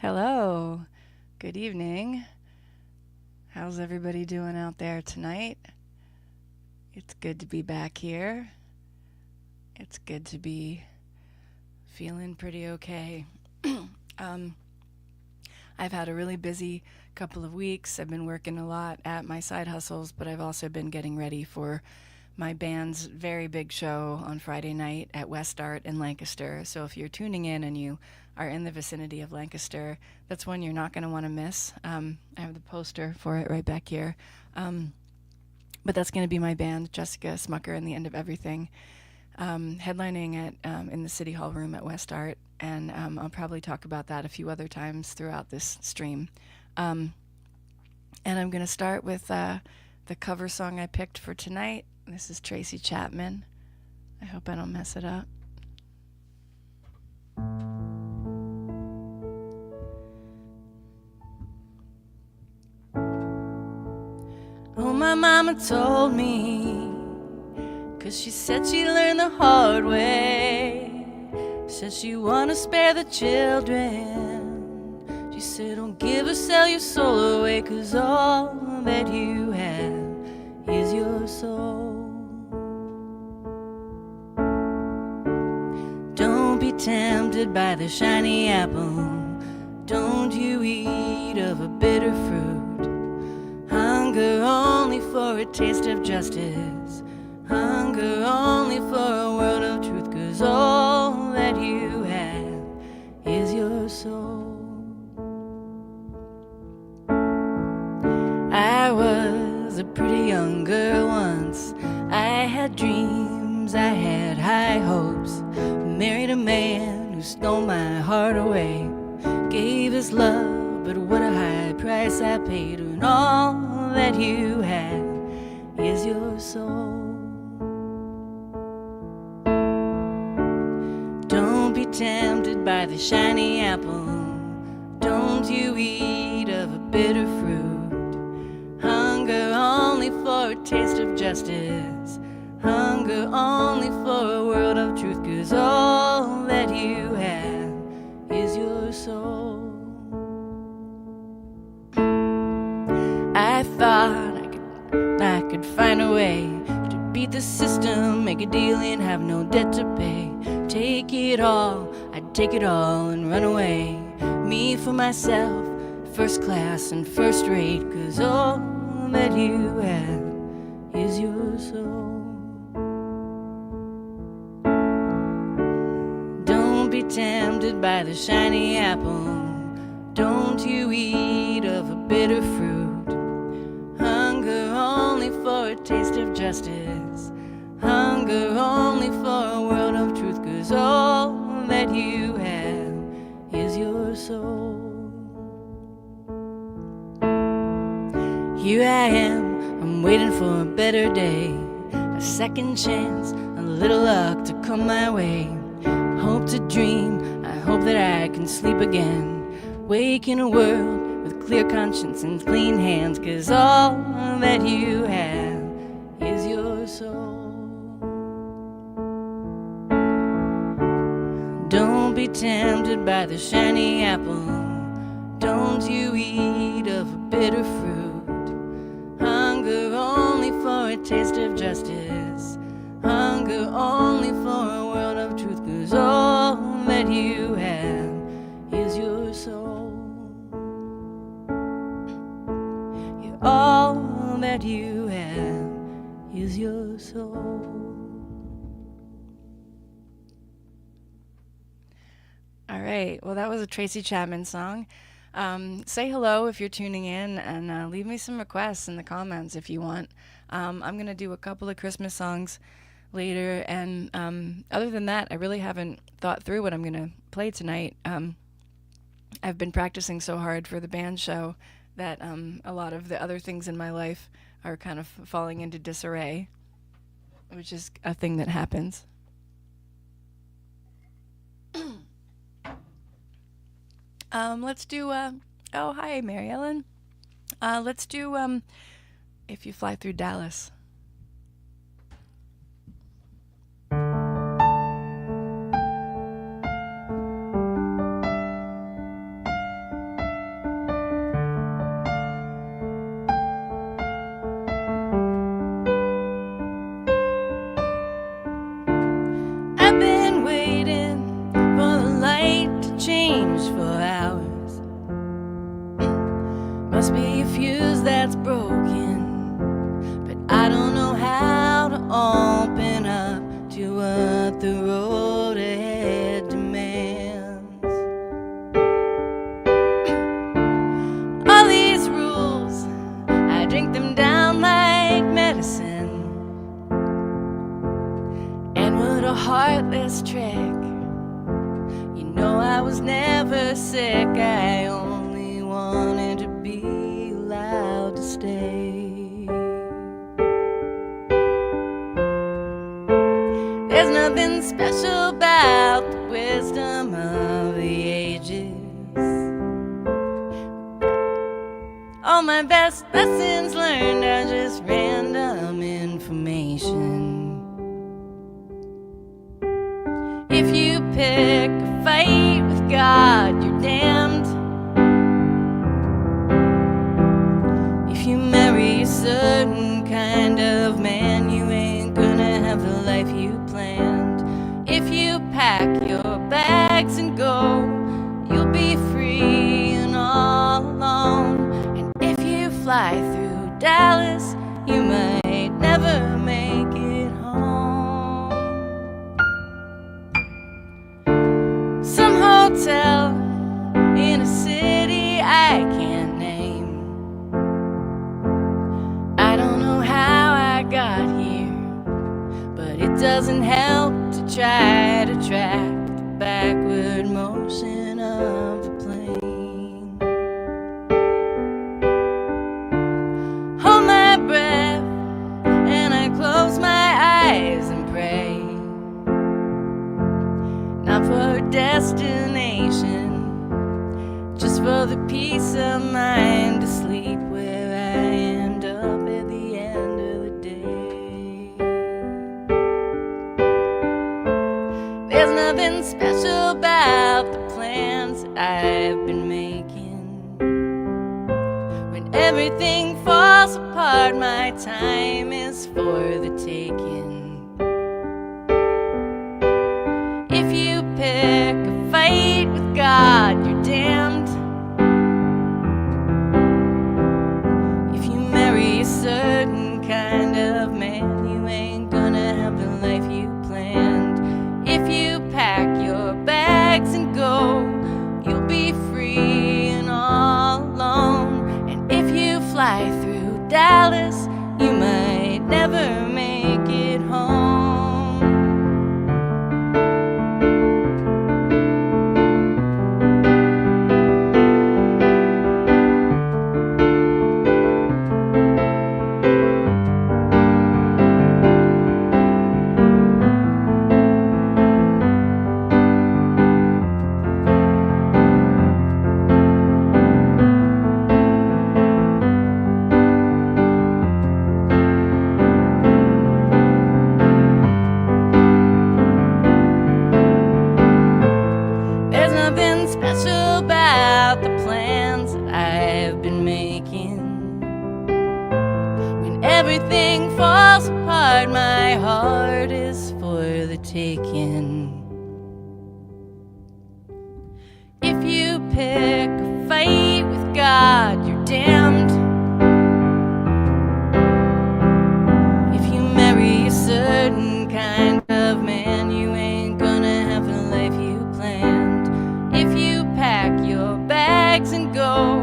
Hello, good evening. How's everybody doing out there tonight? It's good to be back here. It's good to be feeling pretty okay. um, I've had a really busy couple of weeks. I've been working a lot at my side hustles, but I've also been getting ready for my band's very big show on Friday night at West Art in Lancaster. So if you're tuning in and you are in the vicinity of Lancaster, that's one you're not going to want to miss. I have the poster for it right back here. But that's going to be my band, Jessica Smucker and the End of Everything, headlining at in the City Hall room at West Art. And I'll probably talk about that a few other times throughout this stream. And I'm going to start with the cover song I picked for tonight. This is Tracy Chapman. I hope I don't mess it up. Oh, my mama told me, 'cause she said she learned the hard way. Said she wanna spare the children. She said don't give or sell your soul away, 'cause all that you have is your soul. Don't be tempted by the shiny apple. Don't you eat of a bitter fruit. Hunger only for a taste of justice. Hunger only for a world of truth, 'cause all that you have is your soul. I was a pretty young girl once. I had dreams, I had high hopes. Married a man who stole my heart away. Gave his love, but what a high price I paid. And all that you have is your soul. Don't be tempted by the shiny apple. Don't you eat of a bitter fruit. Hunger only for a taste of justice. Hunger only for a world of truth, 'cause all that you have is your soul. I thought I could find a way to beat the system, make a deal and have no debt to pay. Take it all, I'd take it all and run away. Me for myself, first class and first rate, 'cause all that you have is your soul. Don't be tempted by the shiny apple. Don't you eat of a bitter fruit. Hunger only for a taste of justice. Hunger only for a world of truth, 'cause all that you have is your soul. Here I am, I'm waiting for a better day. A second chance, a little luck to come my way. Hope to dream, I hope that I can sleep again. Wake in a world with clear conscience and clean hands, 'cause all that you have is your soul. Don't be tempted by the shiny apple. Don't you eat of a bitter fruit. Hunger only for a taste of justice. Hunger only for a world of truth, 'cause all that you have is your soul. Yeah, all that you have is your soul. All right, well, that was a Tracy Chapman song. Say hello if you're tuning in, and leave me some requests in the comments if you want. I'm going to do a couple of Christmas songs later, and other than that, I really haven't thought through what I'm going to play tonight. I've been practicing so hard for the band show that a lot of the other things in my life are kind of falling into disarray, which is a thing that happens. Let's do, oh, hi, Mary Ellen. Let's do If You Fly Through Dallas. to what the road ahead demands. All these rules, I drink them down like medicine. And what a heartless trick. You know I was never sick, I only wanted to be allowed to stay. There's nothing special about the wisdom of the ages. All my best lessons learned are just random information. If you pick a fight with God, you're damned. If you marry a certain kind of man, you ain't gonna have the life you planned. If you pack your bags and go, you'll be free and all alone. And if you fly through Dallas, you might never make it home. Some hotel in a city I can't name. I don't know how I got here, but it doesn't help to try to track the backward motion of the plane. Hold my breath and I close my eyes and pray, not for a destination, just for the peace of mind to sleep where I end up at the end of the day. There's nothing special about the plans that I've been making. When everything falls apart, my time is for the taking. If you pick a fight with God, you're damned. If you marry a certain kind of man, you ain't gonna have the life you planned. If you pack your bags and go, you'll be free and all alone. And if you fly through Dallas, you might never make it home. Special about the plans that I've been making. When everything falls apart, my heart is for the taking. If you pick a fight with God, you're damned. If you marry a certain kind of man, you ain't gonna have the life you planned. If you pack your bags and go,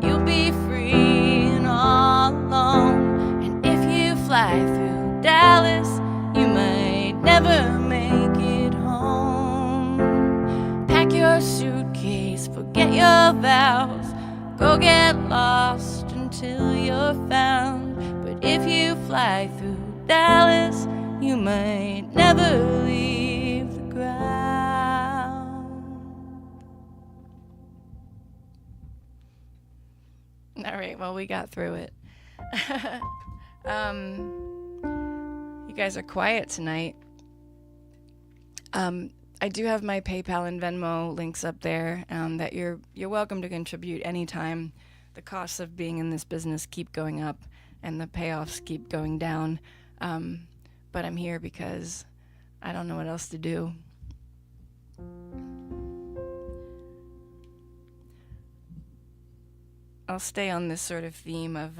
you'll be free and all alone. And if you fly through Dallas, you might never make it home. Pack your suitcase, forget your vows, go get lost until you're found. But if you fly through Dallas, you might never leave the ground. All right, well, we got through it. You guys are quiet tonight. I do have my PayPal and Venmo links up there that you're welcome to contribute anytime. The costs of being in this business keep going up and the payoffs keep going down. But I'm here because I don't know what else to do. I'll stay on this sort of theme of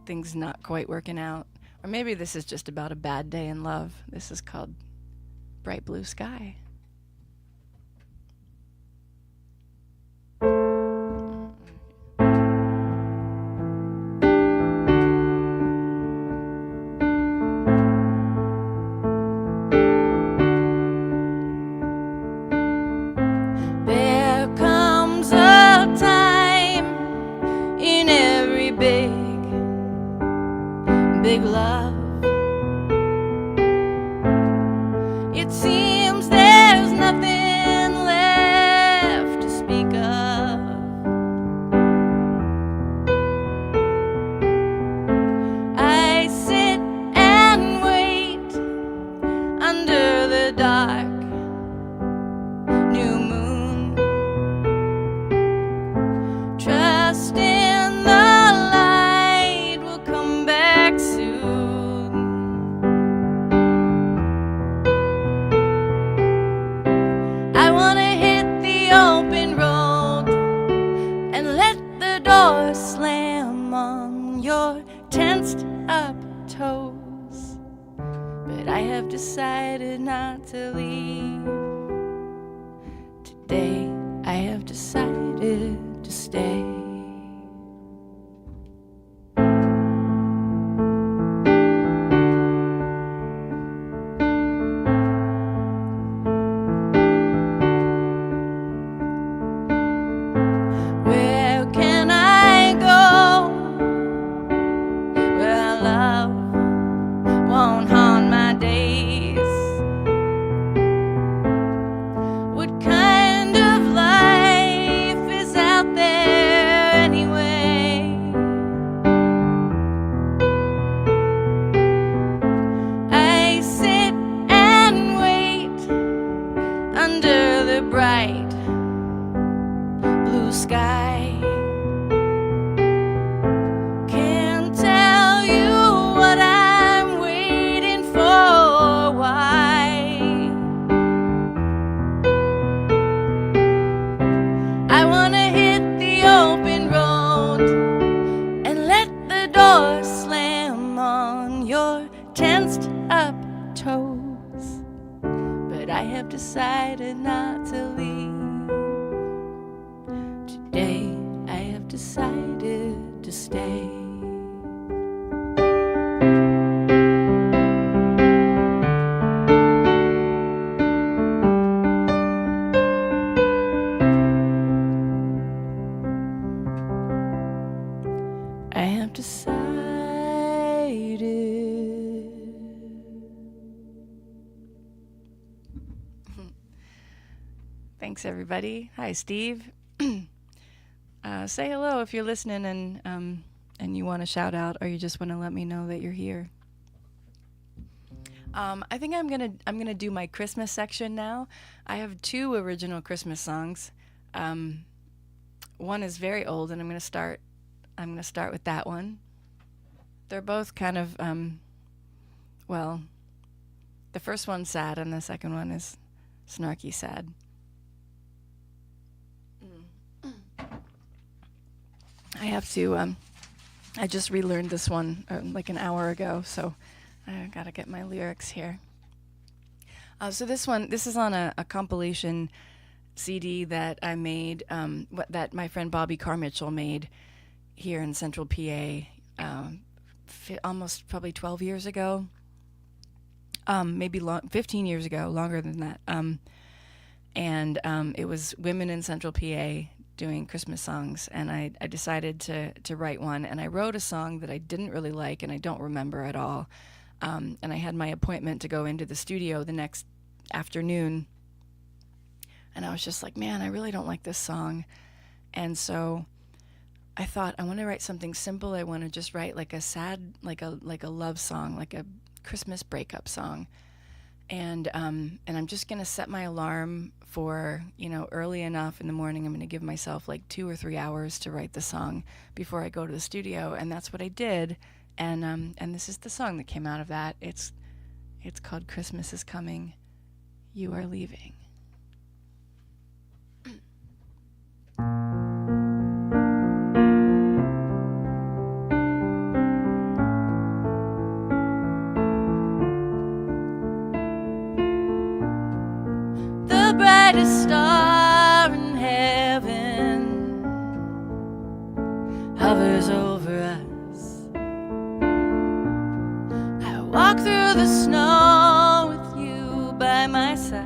things not quite working out, Or maybe this is just about a bad day in love. This is called Bright Blue Sky. There comes a time in every big love. It seems there's nothing left to speak of. I sit and wait under the dark new moon, trusting the light will come back soon. I wanna hit the open road and let the door slam on your tensed up toes, but I have decided not to leave. Today I have decided to stay. Where can I go where love won't haunt my days? What kind of life is out there anyway? I sit and wait under the bright blue sky. Can't tell you what I'm waiting for, why. I wanna hit the open road and let the door slam on your tensed up toes, but I have decided not to leave. Today I have decided to stay. I have decided. Thanks, everybody. Hi, Steve. Say hello if you're listening and you want to shout out, or you just want to let me know that you're here. I think I'm gonna do my Christmas section now. I have 2 original Christmas songs. One is very old, and I'm gonna start with that one. They're both kind of well, the first one's sad, and the second one is snarky sad. I have to, I just relearned this one like an hour ago, so I gotta get my lyrics here. So this is on a compilation CD that I made, that my friend Bobby Carmitchell made here in Central PA, almost probably 12 years ago, maybe 15 years ago, longer than that. And it was women in Central PA doing Christmas songs, and I decided to write one, and I wrote a song that I didn't really like and I don't remember at all, and I had my appointment to go into the studio the next afternoon, and I was just like, man, I really don't like this song. And so I thought, I want to write something simple. I want to just write like a sad, like a love song, like a Christmas breakup song. And I'm just going to set my alarm for, early enough in the morning. I'm going to give myself like 2 or 3 hours to write the song before I go to the studio. And that's what I did. And this is the song that came out of that. It's called Christmas is Coming, You Are Leaving. brightest star in heaven hovers over us. I walk through the snow with you by my side.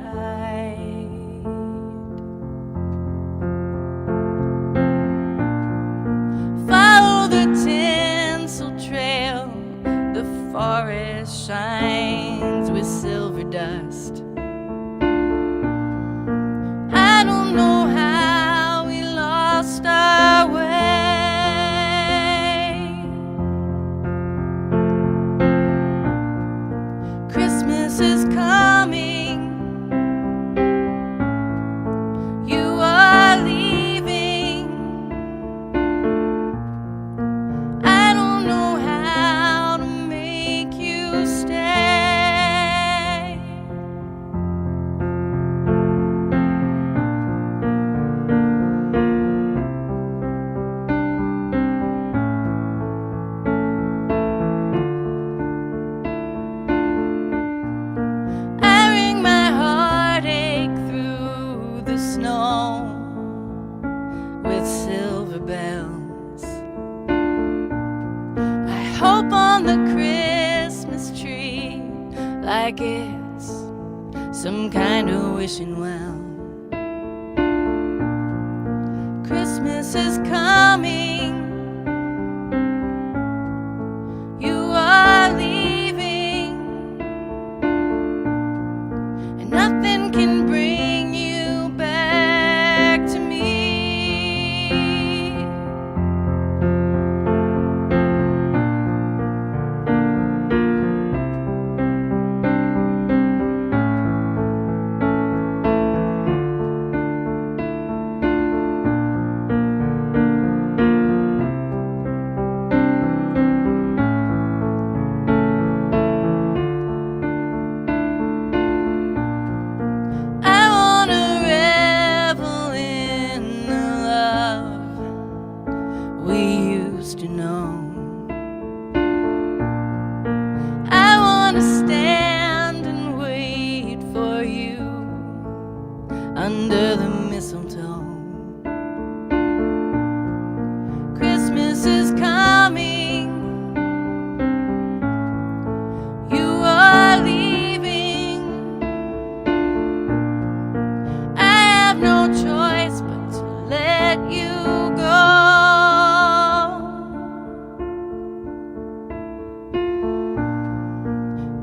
Follow the tinsel trail, the forest shines with silver dust. I don't know how we lost our way. Christmas is coming. You are leaving. I don't know how to make you stay. I ring my heartache through the snow with silver bells. I hope on the Christmas tree like it's some kind of wishing well. Christmas is coming. You are leaving, and nothing can bring you back to me. I wanna revel in the love we used to know. I wanna stand and wait for you under the mistletoe. Christmas is coming. You are leaving. I have no choice but to let you go.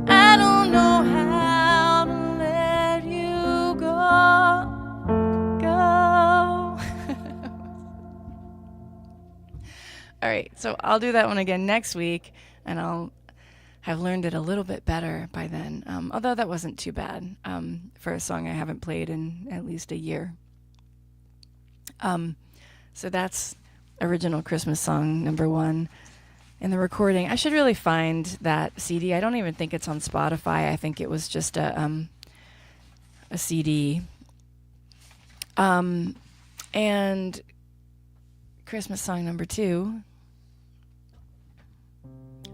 I don't know how to let you go. All right, so I'll do that one again next week, and I'll have learned it a little bit better by then. Although that wasn't too bad for a song I haven't played in at least a year. So that's original Christmas song number 1 in the recording. I should really find that CD. I don't even think it's on Spotify. I think it was just a CD. And Christmas song number 2.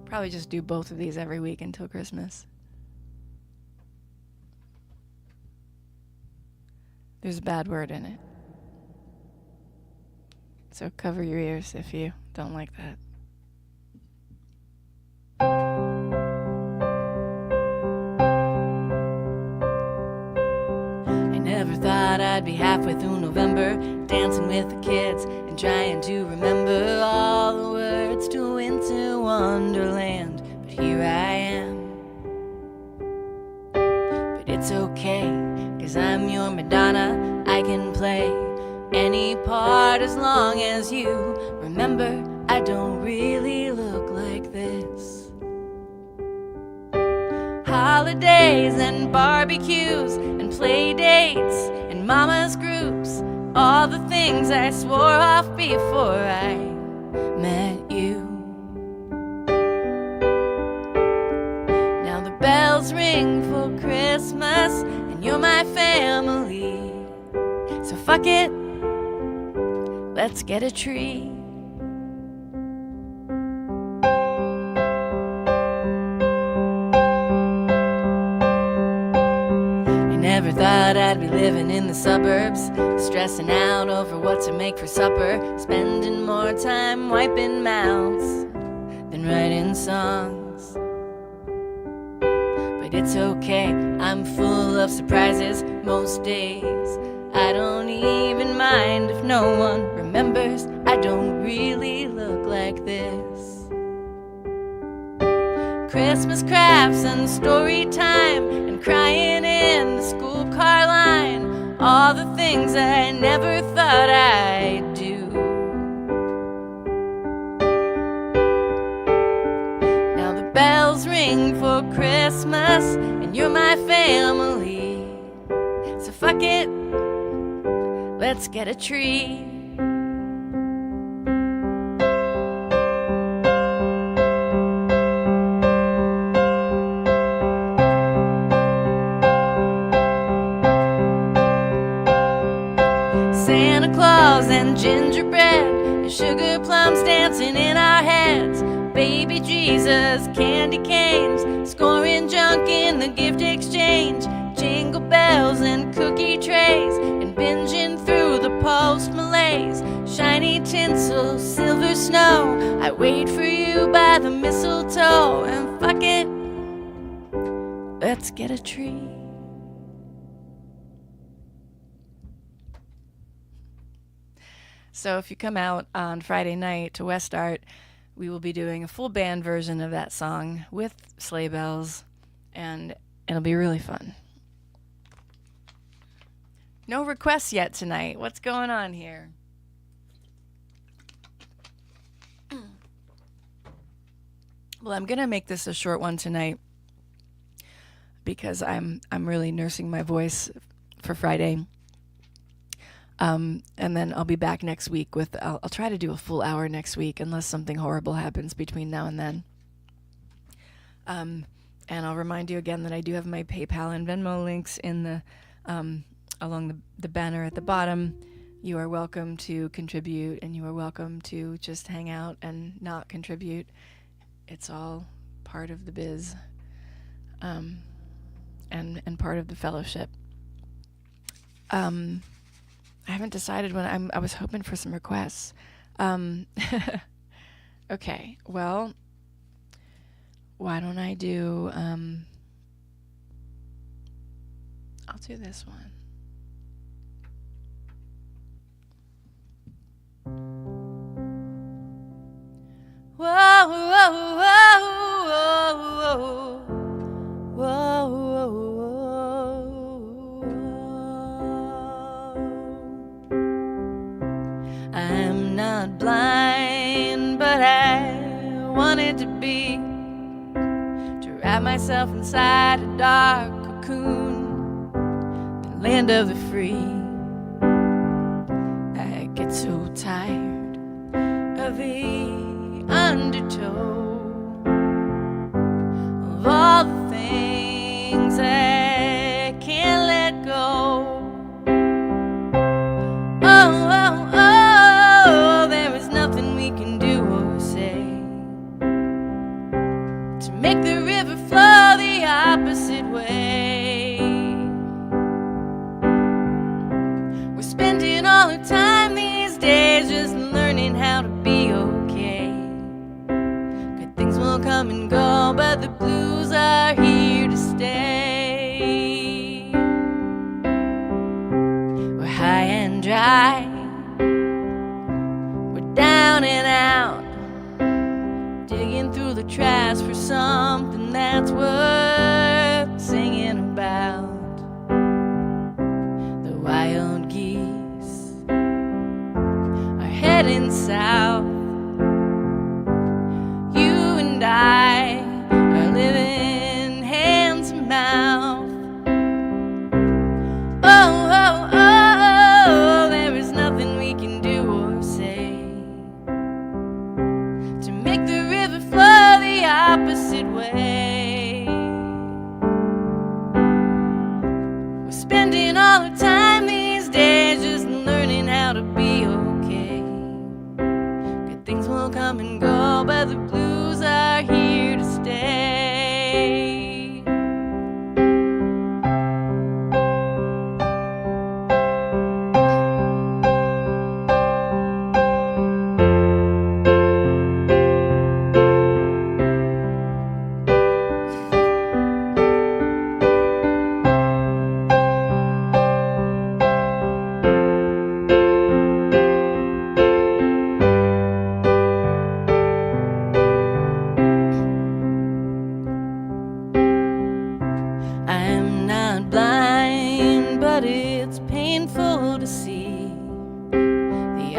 Probably just do both of these every week until Christmas. There's a bad word in it. So cover your ears if you don't like that. I never thought I'd be halfway through November, dancing with the kids and trying to remember all the words to Winter Wonderland. But here I am. But it's okay, 'cause I'm your Madonna. I can play any part as long as you remember I don't really look like this. Holidays and barbecues and play dates and mama's groups, all the things I swore off before I met you. Now the bells ring for Christmas and you're my family. So fuck it, let's get a tree. I never thought I'd be living in the suburbs, stressing out over what to make for supper, spending more time wiping mouths than writing songs. But it's okay, I'm full of surprises most days. I don't even mind if no one remembers. I don't really look like this. Christmas crafts and story time and crying in the school car line, all the things I never thought I'd do. Now the bells ring for Christmas and you're my family, so fuck it, let's get a tree. Santa Claus and gingerbread and sugar plums dancing in our heads, baby Jesus, candy canes, scoring junk in the gift exchange, jingle bells and cookie trays, and binging through the post malaise, shiny tinsel, silver snow. I wait for you by the mistletoe, and fuck it, let's get a tree. So if you come out on Friday night to West Art, we will be doing a full band version of that song with sleigh bells, and it'll be really fun. No requests yet tonight. What's going on here? Well, I'm gonna make this a short one tonight because I'm really nursing my voice for Friday. And then I'll be back next week with, I'll try to do a full hour next week unless something horrible happens between now and then. And I'll remind you again that I do have my PayPal and Venmo links in the, along the banner at the bottom. You are welcome to contribute, and you are welcome to just hang out and not contribute. It's all part of the biz, and part of the fellowship. I haven't decided when I was hoping for some requests. Okay, well, why don't I do, I'll do this one. Whoa, whoa, whoa, whoa, whoa, whoa, whoa. I'm not blind, but I wanted to be, to wrap myself inside a dark cocoon, the land of the free. I get so tired of the undertow of all the things I can't let go. Oh, oh, oh, there is nothing we can do or say to make the river flow the opposite way. We're spending all our time these days just learning how to be okay. Good things will come and go, but the blues are here to stay. We're high and dry, we're down and out, digging through the trash for something that's worth singing about. The wild geese are heading south. You and I are living hand to mouth. Oh, oh, oh, there is nothing we can do or say to make the river flow the opposite way. We're spending all our time these days just learning how to be okay. Good things will come and go, but the blues are here to stay.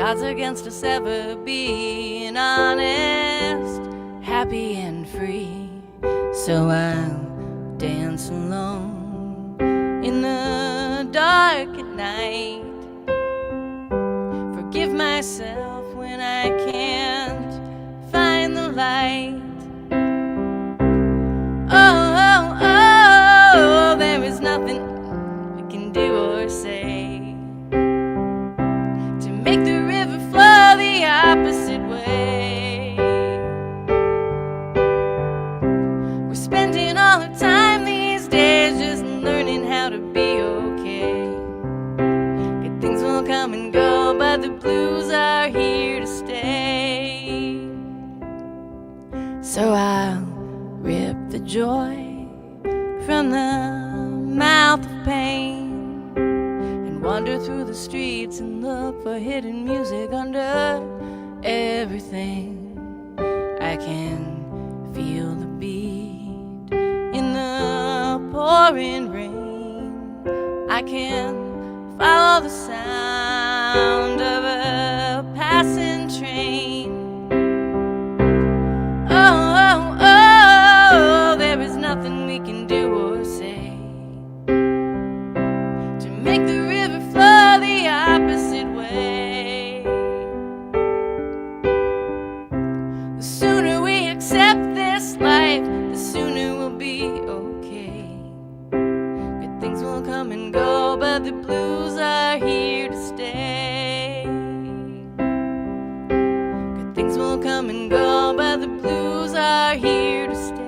odds against us ever being honest, happy and free. So I'll dance alone in the dark at night, forgive myself when I can't find the light. Oh, there is nothing we can do or say to make the river flow the opposite way. We're spending all our time these days just learning how to be okay. Good things will come and go, but the blues are here to stay. So I'll rip the joy from the mouth of pain and wander through the streets and look for hidden music under everything. I can feel the beat in the pouring rain. I can follow the sound of a passing train. Oh, there is nothing we can do or say to make the river flow the opposite way. The sooner we accept this life, the sooner we'll be okay. Good things will come and go, but the blues are here to stay. Good things will come and go, but the blues are here to stay.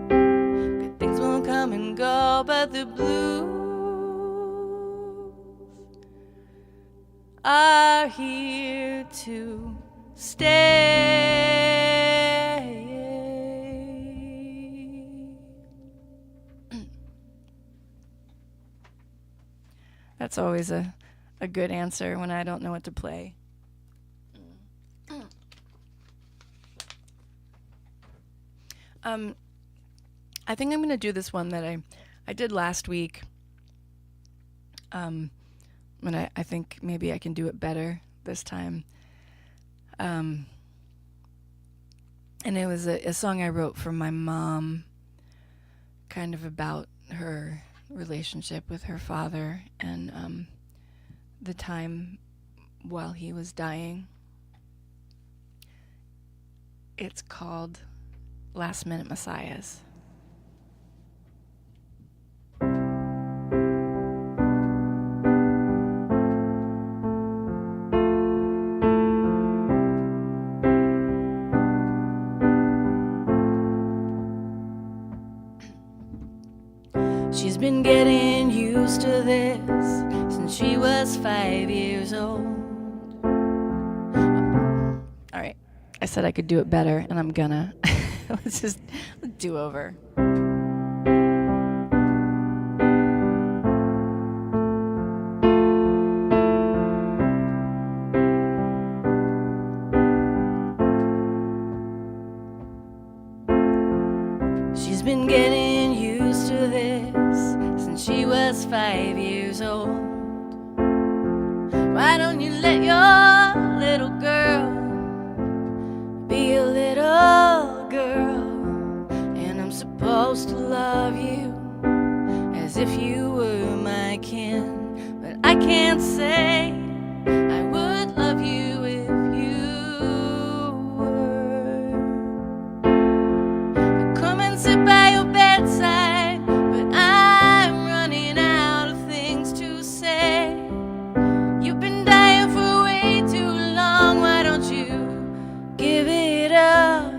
Good things will come and go, but the blues are here to stay. That's always a good answer when I don't know what to play. I think I'm going to do this one that I did last week. And I think maybe I can do it better this time. And it was a song I wrote for my mom, kind of about her relationship with her father and the time while he was dying. It's called Last Minute Messiahs. She's been getting used to this since she was 5 years old. All right, I said I could do it better, and I'm gonna. Let's do over. She's been getting used to this since she was 5 years old. Why don't you let your little girl be a little girl? And I'm supposed to love you as if you were my kin, but I can't say I would love you if you were. But come and sit by your bedside, but I'm running out of things to say. You've been dying for way too long, why don't you give it up?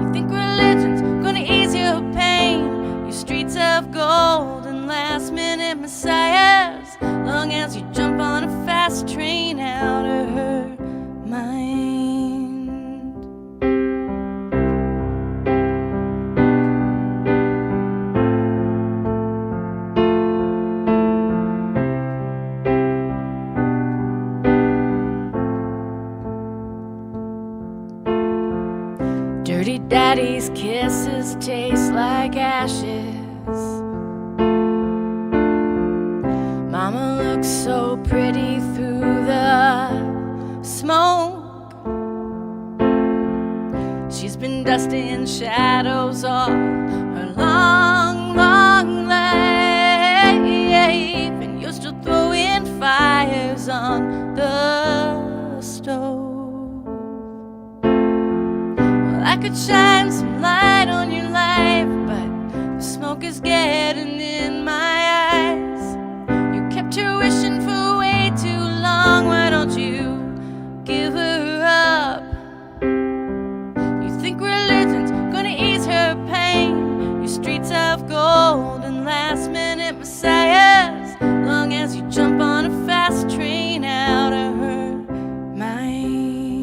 You think religion's gonna ease your pain, your streets of gold and last minute messiahs, long as you jump on a fast train out of her mind. Dirty daddy's kisses taste like ashes. Mama looks smoke. She's been dusting shadows off her long, long life, and you're still throwing fires on the stove. Well, I could shine some light on your life, but the smoke is getting in my eyes. You kept her wishing for way too long. Why don't you give her up? You think religion's gonna ease her pain. Your streets of gold and last-minute messiahs, long as you jump on a fast train out of her mind.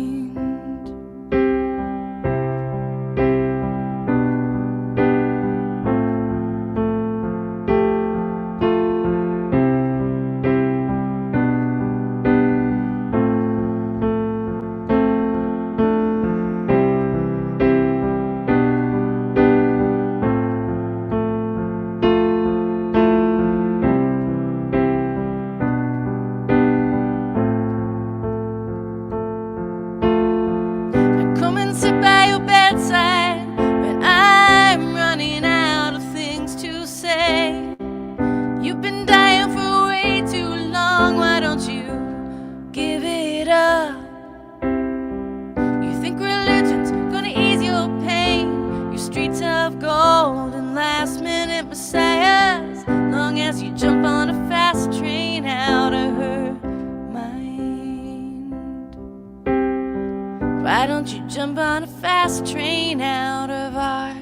Why don't you jump on a fast train out of our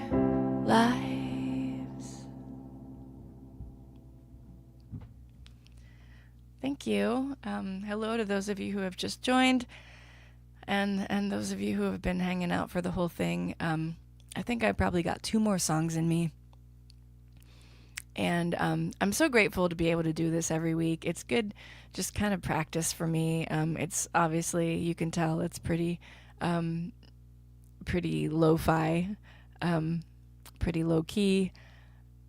lives? Thank you. Hello to those of you who have just joined, and those of you who have been hanging out for the whole thing. I think I probably got 2 more songs in me. And I'm so grateful to be able to do this every week. It's good, just kind of practice for me. It's obviously, you can tell, it's pretty lo-fi, pretty low-key.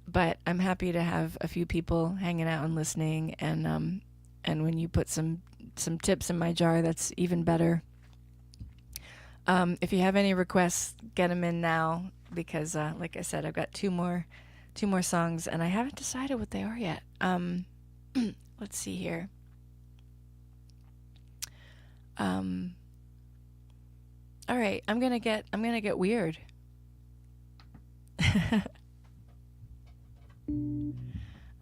But I'm happy to have a few people hanging out and listening. And when you put some tips in my jar, that's even better. If you have any requests, get them in now, because like I said, I've got 2 more songs, and I haven't decided what they are yet. Let's see here. All right, I'm gonna get weird. I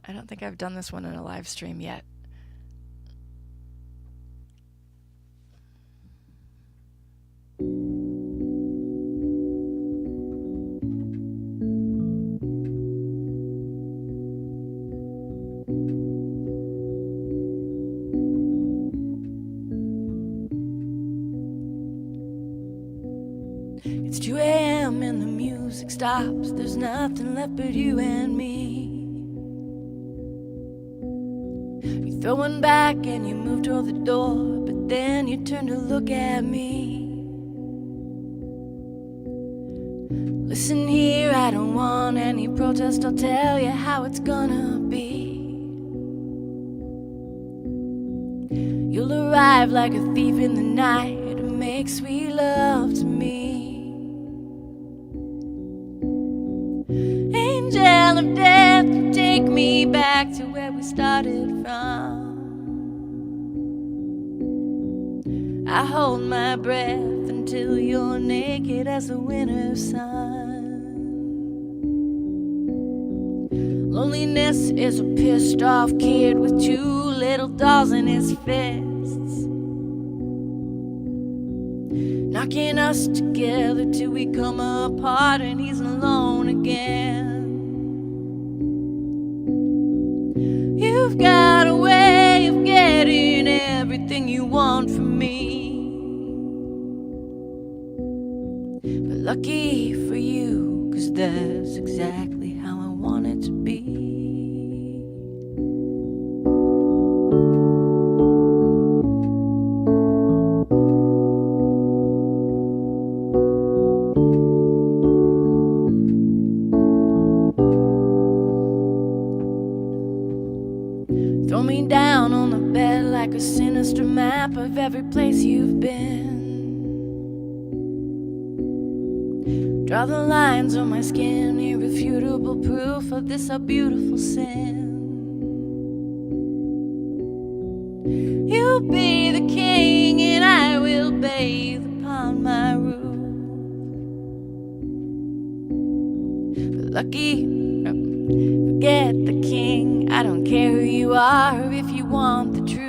don't think I've done this one in a live stream yet. It's 2 a.m. and the music stops. There's nothing left but you and me. You throw one back and you move toward the door, but then you turn to look at me. Listen here, I don't want any protest. I'll tell you how it's gonna be. You'll arrive like a thief in the night and make sweet love to me. Angel of death, you take me back to where we started from. I hold my breath until you're naked as the winter sun. Loneliness is a pissed off kid with 2 little dolls in his fists, knocking us together till we come apart and he's alone again. You've got a way of getting everything you want from me, but lucky for you, 'cause that's exactly how I want it to be. Throw me down on the bed like a sinister map of every place you've been. Draw the lines on my skin, irrefutable proof of this our beautiful sin. You'll be the king and I will bathe upon my roof. But lucky, forget the king, I don't care who you are if you want the truth.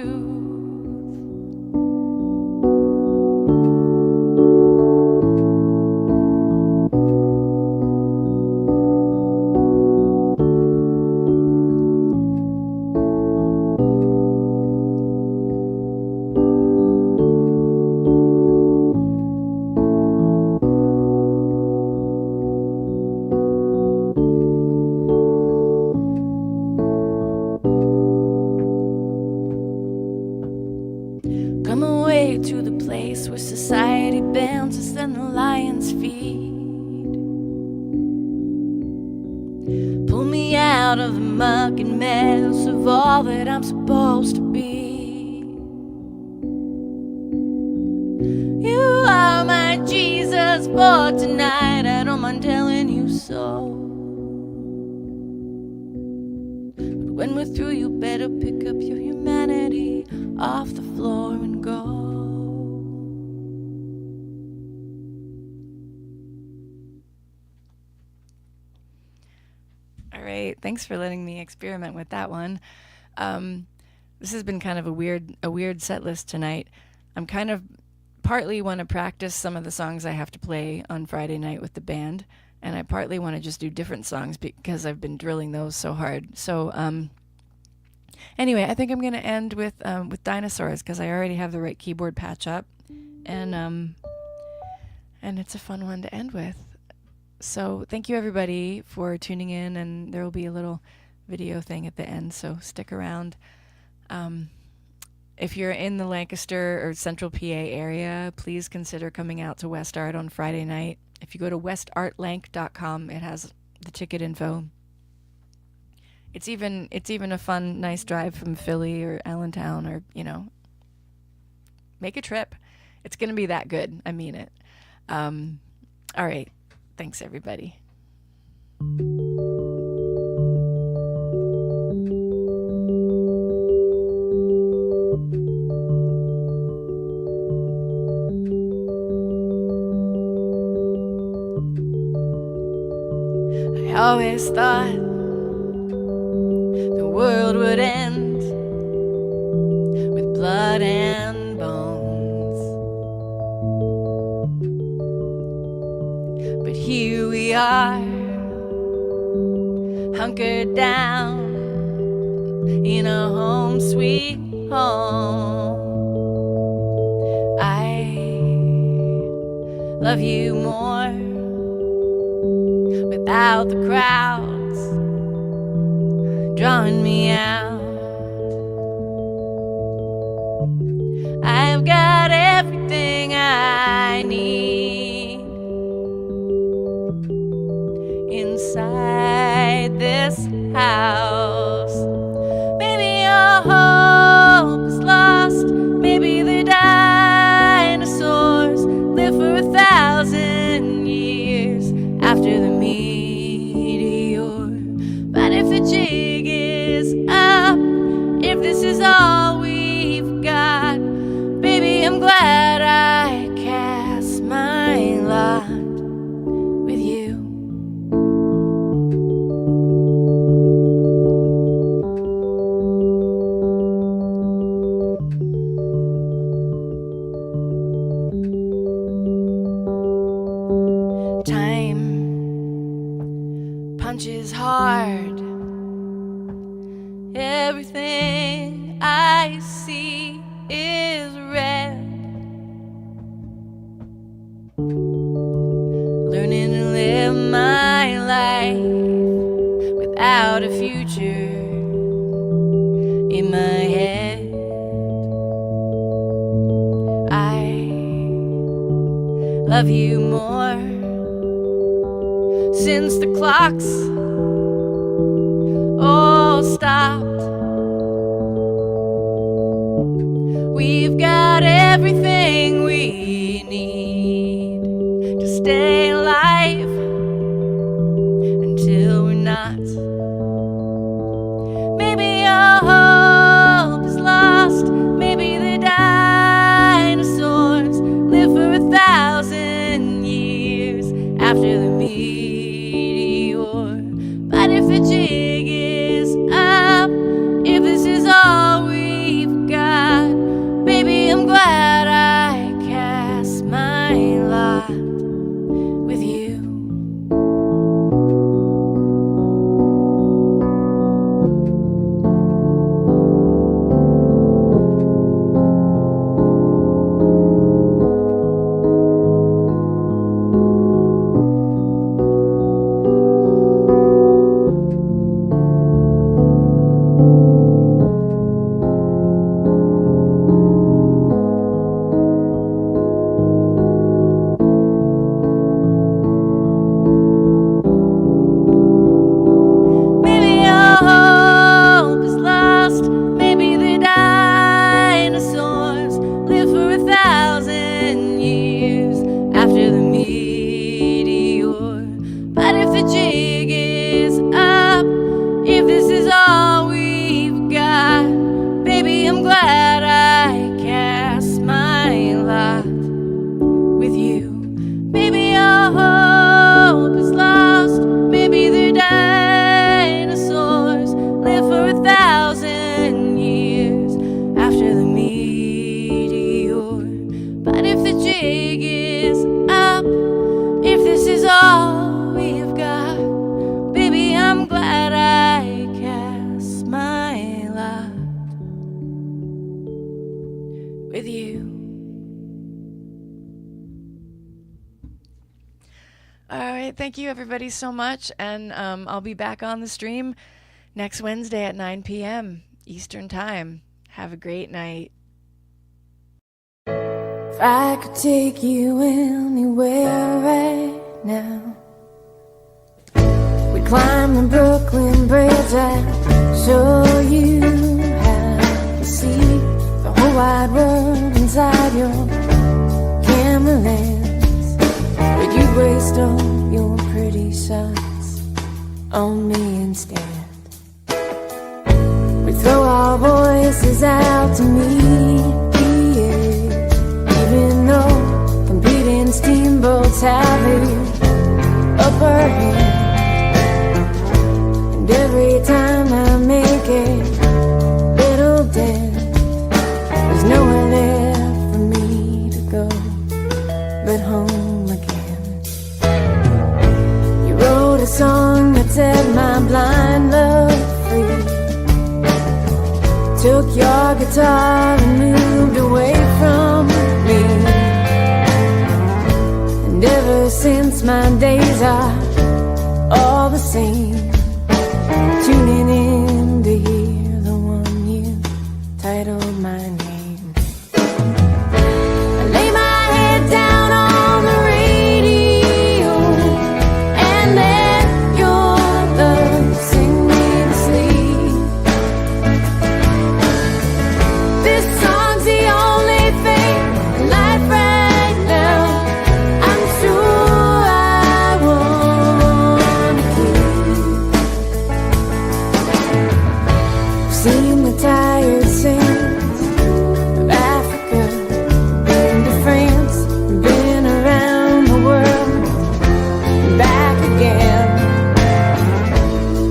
Come away to the place where society bends us and the lions feed. Pull me out of the muck and mess of all that I'm supposed to be. You are my Jesus for tonight, I don't mind telling you so. But when we're through, you better pick up your humanity off the floor and go. All right, thanks for letting me experiment with that one. This has been kind of a weird set list tonight. I'm kind of partly want to practice some of the songs I have to play on Friday night with the band, and I partly want to just do different songs because I've been drilling those so hard. So anyway, I think I'm going to end with Dinosaurs because I already have the right keyboard patch up, and it's a fun one to end with. So thank you everybody for tuning in, and there will be a little video thing at the end, so stick around. If you're in the Lancaster or Central PA area, please consider coming out to West Art on Friday night. If you go to westartlanc.com, it has the ticket info. It's even a fun, nice drive from Philly or Allentown, or, make a trip. It's going to be that good. I mean it. All right. Thanks, everybody. I always thought the world would end with blood and bones, but here we are, hunkered down in a home sweet home. I love you more without the crowds drawing me out. I've got everything I need inside this house. Maybe your hope is lost. Maybe the dinosaurs live for 1,000 years after the meteor. But if the jig is up, if this is all we've got, baby, I'm glad I cast my lot with you. Time punches hard. Everything I see is red. Learning to live my life without a future in my head. I love you more since the clocks all stopped not. Maybe our hope is lost. Maybe the dinosaurs live for 1,000 years after the meteor. But if the jig is up, if this is all we've got, baby, I'm glad I cast my lot with you. With you. All right, thank you everybody so much, and I'll be back on the stream next Wednesday at 9 p.m. Eastern Time. Have a great night. If I could take you anywhere right now, we'd climb the Brooklyn Bridge, I'd show you how to see the whole wide world inside your camera lens. But you'd waste all your pretty shots on me instead. We throw our voices out to meet the edge, even though competing steamboats have the upper hand. And every time I make a little dent, there's nowhere left for me to go but home again. You wrote a song that set my blind love free, took your guitar and moved away from me. And ever since my days are all the same, tuning in to hear the one you titled my name. I lay my head down on the radio and let your love sing me to sleep. This song's the only thing alive right now, I'm sure I wanna keep. I've seen the tired saints of Africa, been to France, been around the world and back again,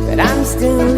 but I'm still